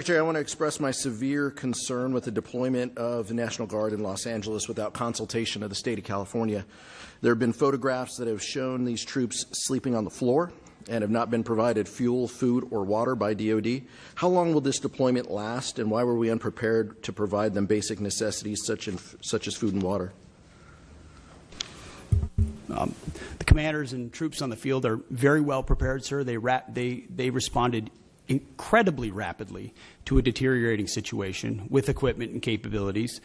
Secretary, I want to express my severe concern with the deployment of the National Guard in Los Angeles without consultation of the state of California. There have been photographs that have shown these troops sleeping on the floor and have not been provided fuel, food, or water by DoD. How long will this deployment last, and why were we unprepared to provide them basic necessities such as food and water? The commanders and troops on the field are very well prepared, sir. They responded incredibly rapidly to a deteriorating situation with equipment and capabilities.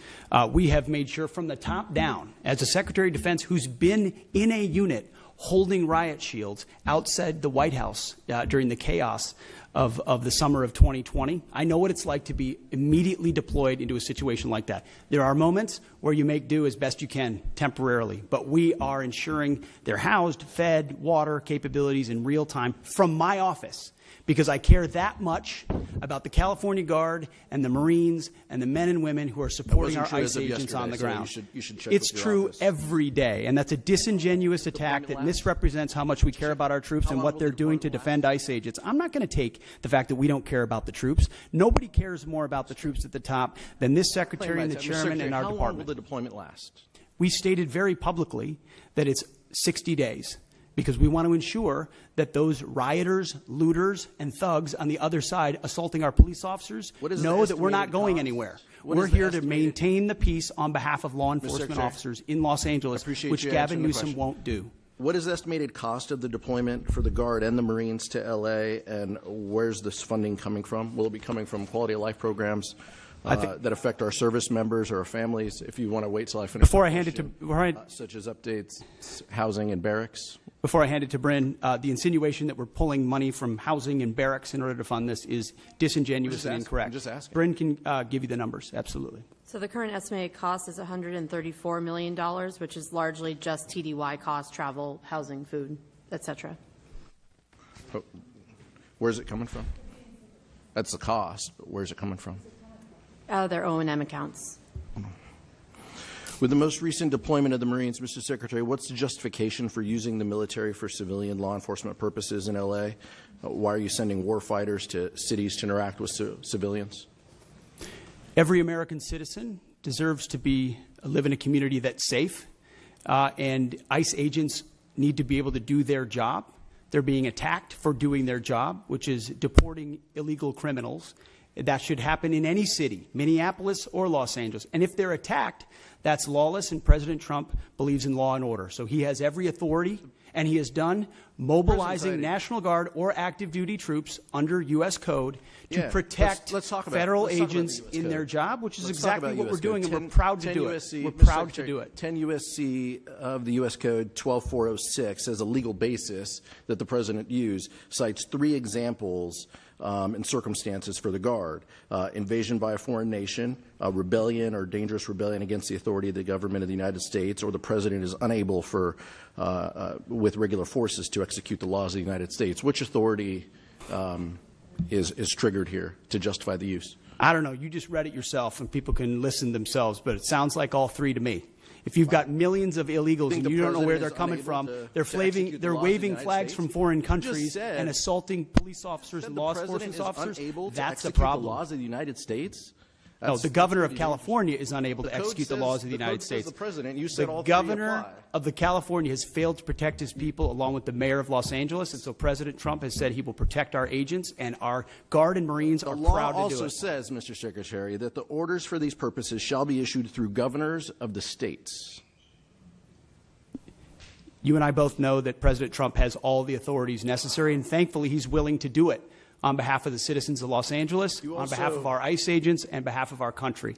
We have made sure from the top down, as a Secretary of Defense who's been in a unit holding riot shields outside the White House during the chaos of the summer of 2020. I know what it's like to be immediately deployed into a situation like that. There are moments where you make do as best you can temporarily, but we are ensuring they're housed, fed, water capabilities in real time from my office, because I care that much about the California Guard and the Marines and the men and women who are supporting our ICE agents on the ground. You should check it's with your true office. Every day, and that's a disingenuous attack that misrepresents how much we care about our troops and what they're doing to defend ICE agents. I'm not going to take the fact that we don't care about the troops. Nobody cares more about the troops at the top than this Secretary and the Chairman and our department. How long will the deployment last? We stated very publicly that it's 60 days. Because we want to ensure that those rioters, looters, and thugs on the other side assaulting our police officers know that we're not going anywhere. We're here to maintain the peace on behalf of law enforcement officers in Los Angeles, which Gavin Newsom won't do. What is the estimated cost of the deployment for the Guard and the Marines to L.A., and where's this funding coming from? Will it be coming from quality of life programs that affect our service members or our families? If you want to wait till I finish, before I hand it to such as updates, housing, and barracks. Before I hand it to Bryn, the insinuation that we're pulling money from housing and barracks in order to fund this is disingenuous and incorrect. I'm just asking. Bryn can give you the numbers. Absolutely. So the current estimated cost is $134 million, which is largely just TDY costs, travel, housing, food, etc. Where's it coming from? That's the cost, but where's it coming from? Out of their O&M accounts. With the most recent deployment of the Marines, Mr. Secretary, what's the justification for using the military for civilian law enforcement purposes in L.A.? Why are you sending war fighters to cities to interact with civilians? Every American citizen deserves to live in a community that's safe, and ICE agents need to be able to do their job. They're being attacked for doing their job, which is deporting illegal criminals. That should happen in any city, Minneapolis or Los Angeles. And if they're attacked, that's lawless, and President Trump believes in law and order. So he has every authority, and he has done mobilizing National Guard or active duty troops under U.S. code to protect federal agents in their job, which is exactly what we're doing, and we're proud to do it. We're proud to do it. 10 U.S.C. of the U.S. Code 12406 as a legal basis that the President used cites 3 examples and circumstances for the Guard: invasion by a foreign nation, rebellion or dangerous rebellion against the authority of the government of the United States, or the President is unable with regular forces to execute the laws of the United States. Which authority is triggered here to justify the use? I don't know. You just read it yourself, and people can listen themselves, but it sounds like all 3 to me. If you've got millions of illegals and you don't know where they're coming from, they're waving flags from foreign countries and assaulting police officers and law enforcement officers, that's the problem. The laws of the United States? No, the governor of California is unable to execute the laws of the United States. The governor of the California has failed to protect his people, along with the mayor of Los Angeles, and so President Trump has said he will protect our agents, and our Guard and Marines are proud to do it. The law also says, Mr. Secretary, that the orders for these purposes shall be issued through governors of the states. You and I both know that President Trump has all the authorities necessary, and thankfully he's willing to do it on behalf of the citizens of Los Angeles, on behalf of our ICE agents, and behalf of our country.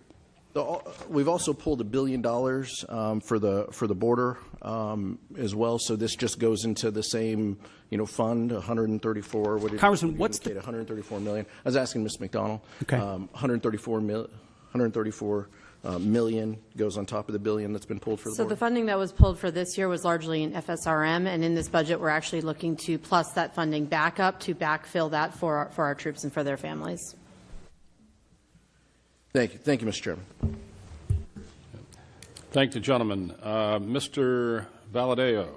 We've also pulled $1 billion for the border as well. So this just goes into the same fund, 134. Congressman, what's the 134 million? I was asking Ms. McDonald. Okay. 134 million goes on top of the $1 billion that's been pulled for the border. So the funding that was pulled for this year was largely in FSRM, and in this budget we're actually looking to plus that funding back up to backfill that for our troops and for their families. Thank you. Thank you, Mr. Chairman. Thank the gentleman. Mr. Valadeo.